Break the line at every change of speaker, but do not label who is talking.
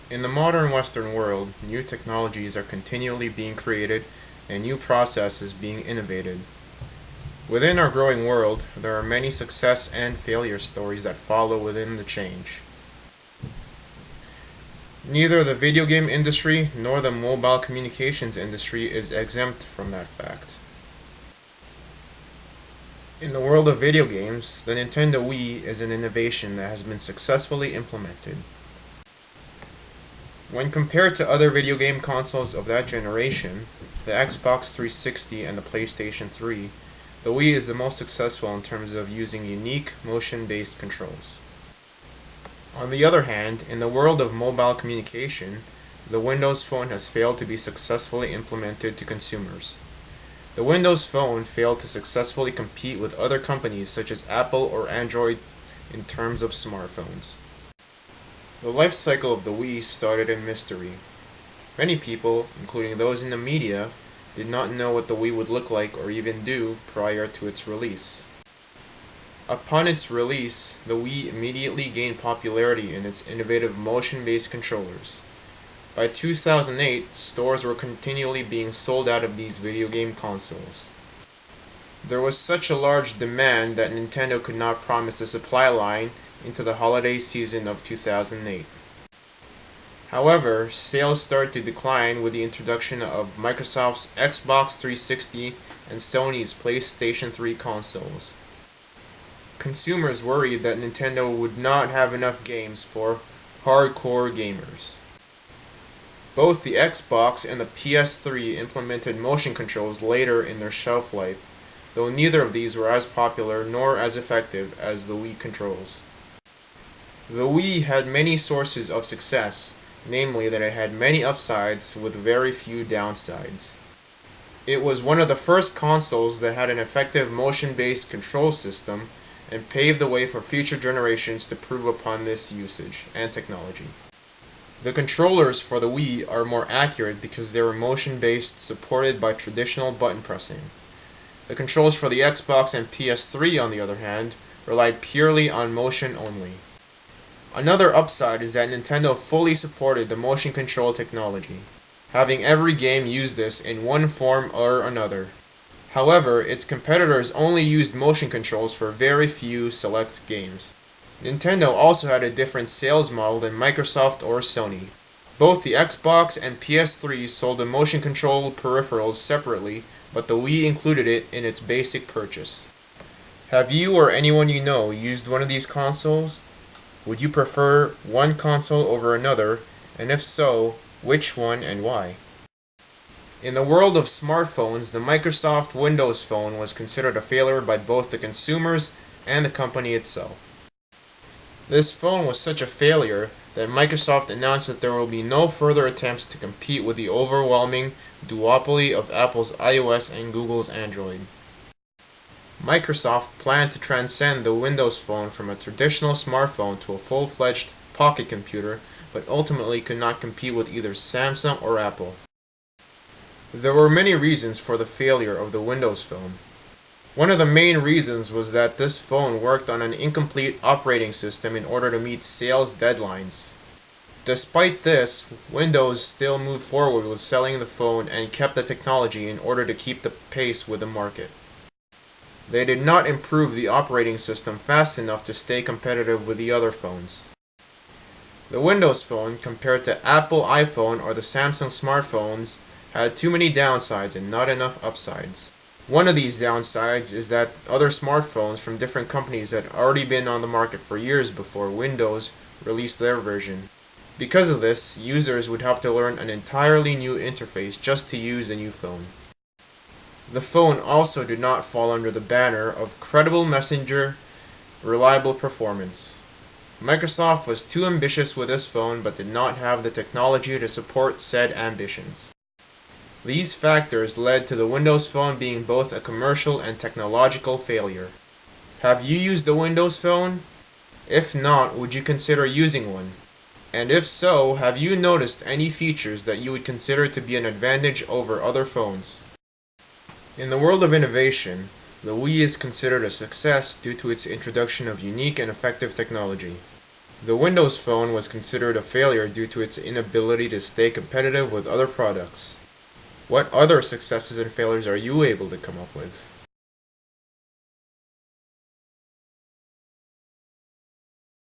In the modern Western world, new technologies are continually being created and new processes being innovated. Within our growing world, there are many success and failure stories that follow within the change. Neither the video game industry nor the mobile communications industry is exempt from that fact. In the world of video games, the Nintendo Wii is an innovation that has been successfully implemented. When compared to other video game consoles of that generation, the Xbox 360 and the PlayStation 3, the Wii is the most successful in terms of using unique motion-based controls. On the other hand, in the world of mobile communication, the Windows Phone has failed to be successfully implemented to consumers. The Windows Phone failed to successfully compete with other companies such as Apple or Android in terms of smartphones. The life cycle of the Wii started in mystery. Many people, including those in the media, did not know what the Wii would look like or even do prior to its release. Upon its release, the Wii immediately gained popularity in its innovative motion-based controllers. By 2008, stores were continually being sold out of these video game consoles. There was such a large demand that Nintendo could not promise a supply line into the holiday season of 2008. However, sales started to decline with the introduction of Microsoft's Xbox 360 and Sony's PlayStation 3 consoles. Consumers worried that Nintendo would not have enough games for hardcore gamers. Both the Xbox and the PS3 implemented motion controls later in their shelf life, though neither of these were as popular nor as effective as the Wii controls. The Wii had many sources of success, namely that it had many upsides with very few downsides. It was one of the first consoles that had an effective motion-based control system and paved the way for future generations to prove upon this usage and technology. The controllers for the Wii are more accurate because they were motion-based, supported by traditional button pressing. The controls for the Xbox and PS3, on the other hand, relied purely on motion only. Another upside is that Nintendo fully supported the motion control technology, having every game use this in one form or another. However, its competitors only used motion controls for very few select games. Nintendo also had a different sales model than Microsoft or Sony. Both the Xbox and PS3 sold the motion control peripherals separately, but the Wii included it in its basic purchase. Have you or anyone you know used one of these consoles? Would you prefer one console over another, and if so, which one and why? In the world of smartphones, the Microsoft Windows Phone was considered a failure by both the consumers and the company itself. This phone was such a failure that Microsoft announced that there will be no further attempts to compete with the overwhelming duopoly of Apple's iOS and Google's Android. Microsoft planned to transcend the Windows Phone from a traditional smartphone to a full-fledged pocket computer, but ultimately could not compete with either Samsung or Apple. There were many reasons for the failure of the Windows Phone. One of the main reasons was that this phone worked on an incomplete operating system in order to meet sales deadlines. Despite this, Windows still moved forward with selling the phone and kept the technology in order to keep the pace with the market. They did not improve the operating system fast enough to stay competitive with the other phones. The Windows Phone, compared to Apple iPhone or the Samsung smartphones, had too many downsides and not enough upsides. One of these downsides is that other smartphones from different companies had already been on the market for years before Windows released their version. Because of this, users would have to learn an entirely new interface just to use a new phone. The phone also did not fall under the banner of credible messenger, reliable performance. Microsoft was too ambitious with this phone but did not have the technology to support said ambitions. These factors led to the Windows Phone being both a commercial and technological failure. Have you used the Windows Phone? If not, would you consider using one? And if so, have you noticed any features that you would consider to be an advantage over other phones? In the world of innovation, the Wii is considered a success due to its introduction of unique and effective technology. The Windows Phone was considered a failure due to its inability to stay competitive with other products. What other successes and failures are you able to come up with?